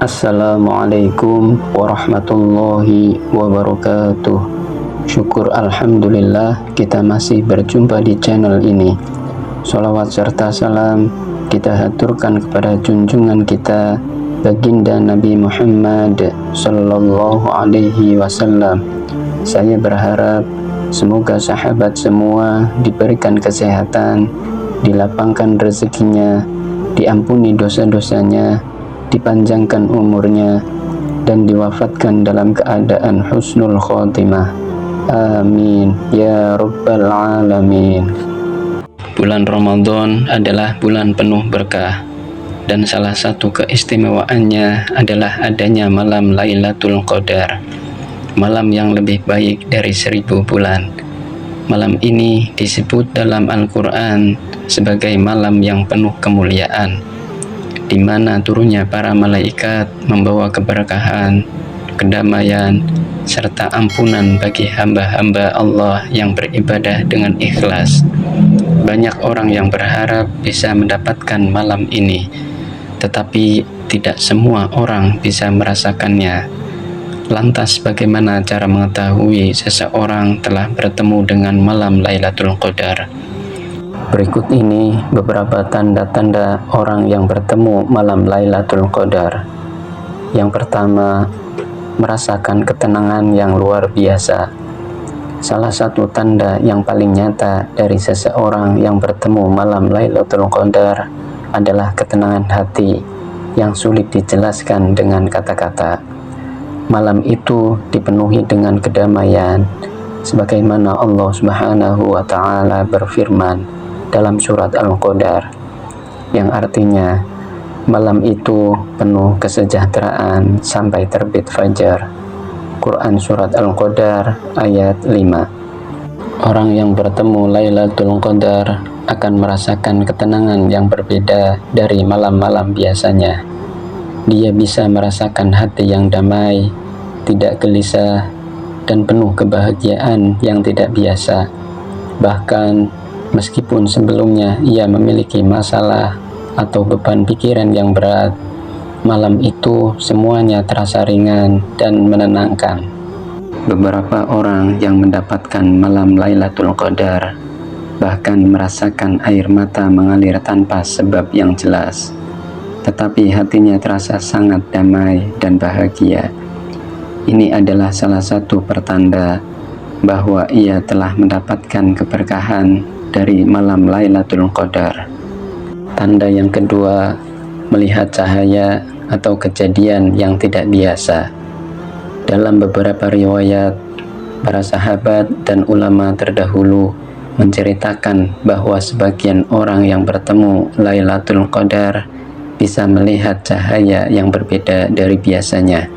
Assalamualaikum warahmatullahi wabarakatuh. Syukur alhamdulillah kita masih berjumpa di channel ini. Sholawat serta salam kita haturkan kepada junjungan kita baginda Nabi Muhammad sallallahu alaihi wasallam. Saya berharap semoga sahabat semua diberikan kesehatan, dilapangkan rezekinya, diampuni dosa-dosanya, dipanjangkan umurnya, dan diwafatkan dalam keadaan husnul khotimah. Amin ya rabbal alamin. Bulan Ramadan adalah bulan penuh berkah, dan salah satu keistimewaannya adalah adanya malam Lailatul Qadar, malam yang lebih baik dari 1000 bulan. Malam ini disebut dalam Al-Quran sebagai malam yang penuh kemuliaan, di mana turunnya para malaikat membawa keberkahan, kedamaian, serta ampunan bagi hamba-hamba Allah yang beribadah dengan ikhlas. Banyak orang yang berharap bisa mendapatkan malam ini, tetapi tidak semua orang bisa merasakannya. Lantas bagaimana cara mengetahui seseorang telah bertemu dengan malam Lailatul Qadar? Berikut ini beberapa tanda-tanda orang yang bertemu malam Lailatul Qadar. Yang pertama, merasakan ketenangan yang luar biasa. Salah satu tanda yang paling nyata dari seseorang yang bertemu malam Lailatul Qadar adalah ketenangan hati yang sulit dijelaskan dengan kata-kata. Malam itu dipenuhi dengan kedamaian, sebagaimana Allah Subhanahu wa Ta'ala berfirman dalam surat Al-Qadar, yang artinya malam itu penuh kesejahteraan sampai terbit fajar. Quran surat Al-Qadar ayat 5. Orang yang bertemu Lailatul Qadar akan merasakan ketenangan yang berbeda dari malam-malam biasanya. Dia bisa merasakan hati yang damai, tidak gelisah, dan penuh kebahagiaan yang tidak biasa. Bahkan meskipun sebelumnya ia memiliki masalah atau beban pikiran yang berat, malam itu semuanya terasa ringan dan menenangkan. Beberapa orang yang mendapatkan malam Lailatul Qadar bahkan merasakan air mata mengalir tanpa sebab yang jelas, tetapi hatinya terasa sangat damai dan bahagia. Ini adalah salah satu pertanda bahwa ia telah mendapatkan keberkahan dari malam Lailatul Qadar. Tanda yang kedua, melihat cahaya atau kejadian yang tidak biasa. Dalam beberapa riwayat, para sahabat dan ulama terdahulu menceritakan bahwa sebagian orang yang bertemu Lailatul Qadar bisa melihat cahaya yang berbeda dari biasanya.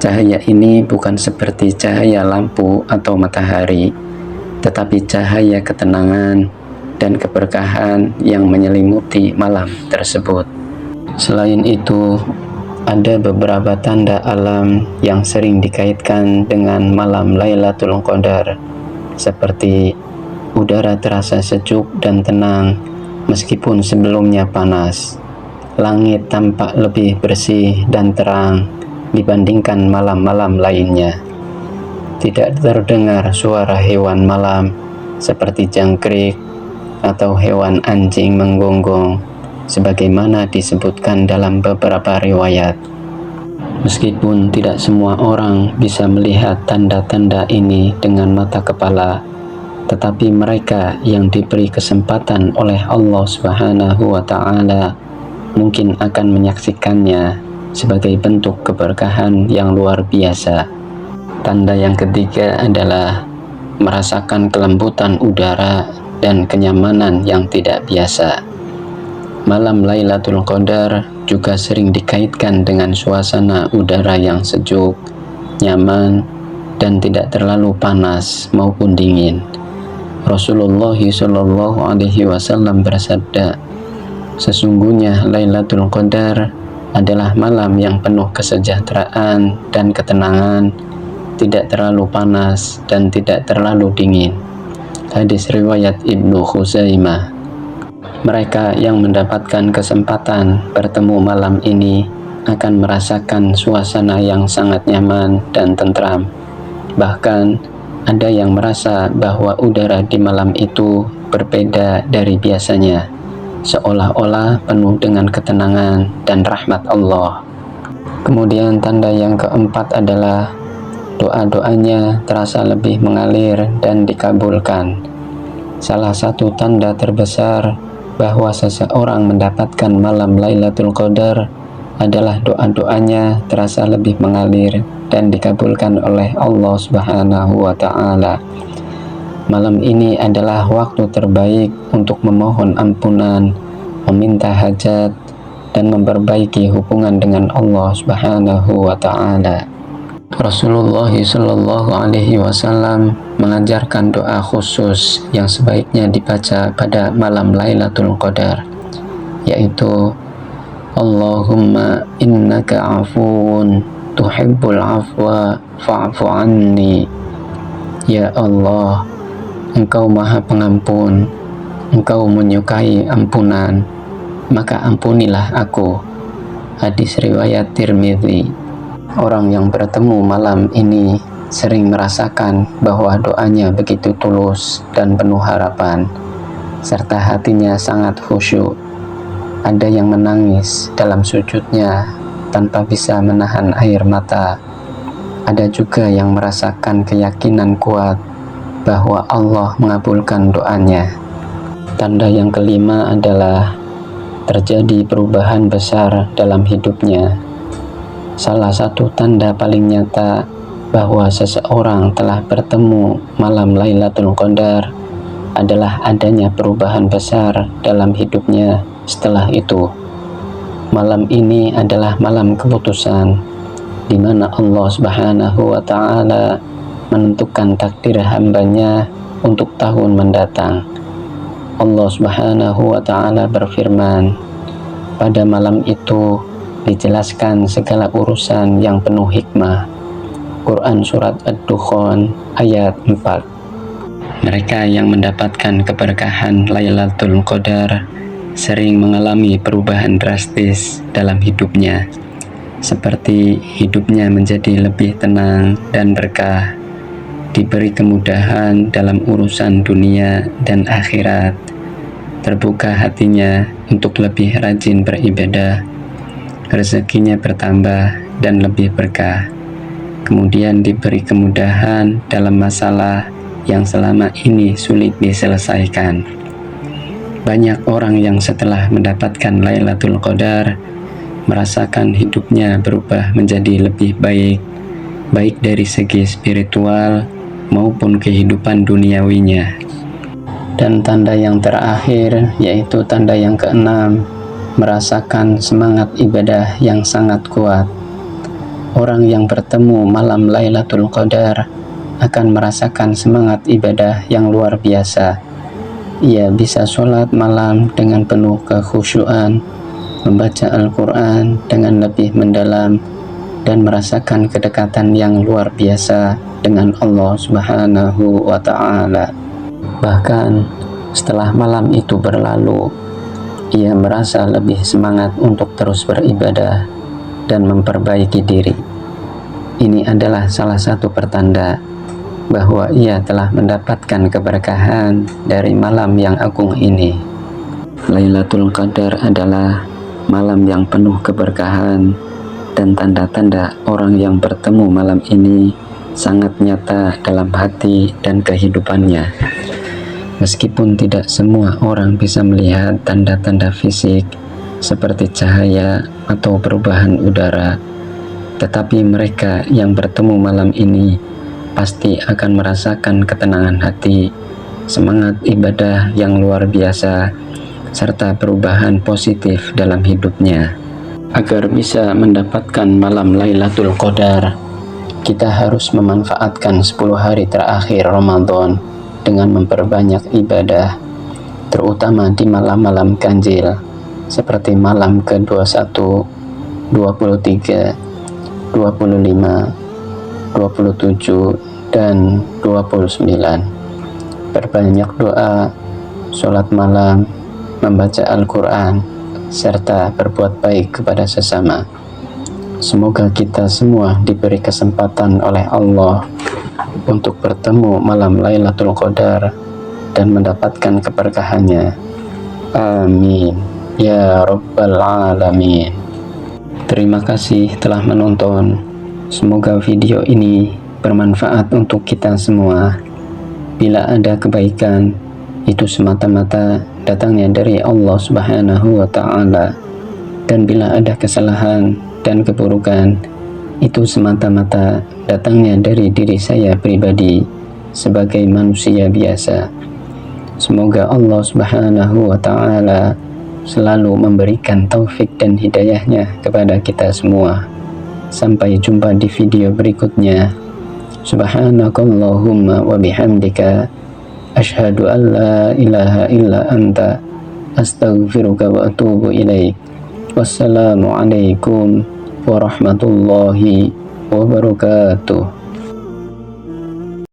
Cahaya ini bukan seperti cahaya lampu atau matahari, tetapi cahaya ketenangan dan keberkahan yang menyelimuti malam tersebut. Selain itu, ada beberapa tanda alam yang sering dikaitkan dengan malam Lailatul Qadar, seperti udara terasa sejuk dan tenang meskipun sebelumnya panas. Langit tampak lebih bersih dan terang dibandingkan malam-malam lainnya. Tidak terdengar suara hewan malam seperti jangkrik atau hewan anjing menggonggong, sebagaimana disebutkan dalam beberapa riwayat. Meskipun tidak semua orang bisa melihat tanda-tanda ini dengan mata kepala, tetapi mereka yang diberi kesempatan oleh Allah Subhanahu wa Ta'ala mungkin akan menyaksikannya sebagai bentuk keberkahan yang luar biasa. Tanda yang ketiga adalah merasakan kelembutan udara dan kenyamanan yang tidak biasa. Malam Lailatul Qadar juga sering dikaitkan dengan suasana udara yang sejuk, nyaman, dan tidak terlalu panas maupun dingin. Rasulullah Shallallahu Alaihi Wasallam bersabda, "Sesungguhnya Lailatul Qadar adalah malam yang penuh kesejahteraan dan ketenangan, tidak terlalu panas dan tidak terlalu dingin." Hadis riwayat Ibnu Khuzaimah. Mereka yang mendapatkan kesempatan bertemu malam ini akan merasakan suasana yang sangat nyaman dan tentram. Bahkan ada yang merasa bahwa udara di malam itu berbeda dari biasanya, seolah-olah penuh dengan ketenangan dan rahmat Allah. Kemudian tanda yang keempat adalah doa-doanya terasa lebih mengalir dan dikabulkan. Salah satu tanda terbesar bahwa seseorang mendapatkan malam Lailatul Qadar adalah doa-doanya terasa lebih mengalir dan dikabulkan oleh Allah Subhanahu wa Ta'ala. Malam ini adalah waktu terbaik untuk memohon ampunan, meminta hajat, dan memperbaiki hubungan dengan Allah Subhanahu wa Ta'ala. Rasulullah Shallallahu Alaihi Wasallam mengajarkan doa khusus yang sebaiknya dibaca pada malam Lailatul Qadar, yaitu Allahumma innaka afuun tuhibbul afwa fa'fu anni. Ya Allah, Engkau Maha Pengampun, Engkau menyukai ampunan, maka ampunilah aku. Hadis riwayat Tirmidzi. Orang yang bertemu malam ini sering merasakan bahwa doanya begitu tulus dan penuh harapan, serta hatinya sangat khusyuk. Ada yang menangis dalam sujudnya tanpa bisa menahan air mata. Ada juga yang merasakan keyakinan kuat bahwa Allah mengabulkan doanya. Tanda yang kelima adalah terjadi perubahan besar dalam hidupnya. Salah satu tanda paling nyata bahwa seseorang telah bertemu malam Lailatul Qadar adalah adanya perubahan besar dalam hidupnya setelah itu. Malam ini adalah malam keputusan, di mana Allah Subhanahu wa Ta'ala menentukan takdir hambanya untuk tahun mendatang. Allah Subhanahu wa Ta'ala berfirman, pada malam itu dijelaskan segala urusan yang penuh hikmah. Quran Surat Ad-Dukhan ayat 4. Mereka yang mendapatkan keberkahan Lailatul Qadar sering mengalami perubahan drastis dalam hidupnya, seperti hidupnya menjadi lebih tenang dan berkah, diberi kemudahan dalam urusan dunia dan akhirat, terbuka hatinya untuk lebih rajin beribadah, rezekinya bertambah dan lebih berkah, kemudian diberi kemudahan dalam masalah yang selama ini sulit diselesaikan. Banyak orang yang setelah mendapatkan Lailatul Qadar merasakan hidupnya berubah menjadi lebih baik, baik dari segi spiritual maupun kehidupan duniawinya. Dan tanda yang terakhir, yaitu tanda yang keenam, merasakan semangat ibadah yang sangat kuat. Orang yang bertemu malam Lailatul Qadar akan merasakan semangat ibadah yang luar biasa. Ia bisa sholat malam dengan penuh kekhusyuan, membaca Al-Quran dengan lebih mendalam, dan merasakan kedekatan yang luar biasa dengan Allah Subhanahu wa Ta'ala. Bahkan setelah malam itu berlalu, ia merasa lebih semangat untuk terus beribadah dan memperbaiki diri. Ini adalah salah satu pertanda bahwa ia telah mendapatkan keberkahan dari malam yang agung ini. Lailatul Qadar adalah malam yang penuh keberkahan, dan tanda-tanda orang yang bertemu malam ini sangat nyata dalam hati dan kehidupannya. Meskipun tidak semua orang bisa melihat tanda-tanda fisik seperti cahaya atau perubahan udara, tetapi mereka yang bertemu malam ini pasti akan merasakan ketenangan hati, semangat ibadah yang luar biasa, serta perubahan positif dalam hidupnya. Agar bisa mendapatkan malam Lailatul Qadar, kita harus memanfaatkan 10 hari terakhir Ramadan dengan memperbanyak ibadah, terutama di malam-malam ganjil seperti malam ke-21, 23, 25, 27, dan 29. Perbanyak doa, sholat malam, membaca Al-Quran, serta berbuat baik kepada sesama. Semoga kita semua diberi kesempatan oleh Allah untuk bertemu malam Lailatul Qadar dan mendapatkan keberkahannya. Amin ya Rabbal Alamin. Terima kasih telah menonton. Semoga video ini bermanfaat untuk kita semua. Bila ada kebaikan, itu semata-mata datangnya dari Allah Subhanahu wa Ta'ala, dan bila ada kesalahan dan keburukan, itu semata-mata datangnya dari diri saya pribadi sebagai manusia biasa. Semoga Allah Subhanahu wa Ta'ala selalu memberikan taufik dan hidayahnya kepada kita semua. Sampai jumpa di video berikutnya. Subhanakallahumma wa bihamdika, asyhadu an la ilaha illa anta, astaghfiruka wa atubu ilaik. Wassalamualaikum warahmatullahi wabarakatuh.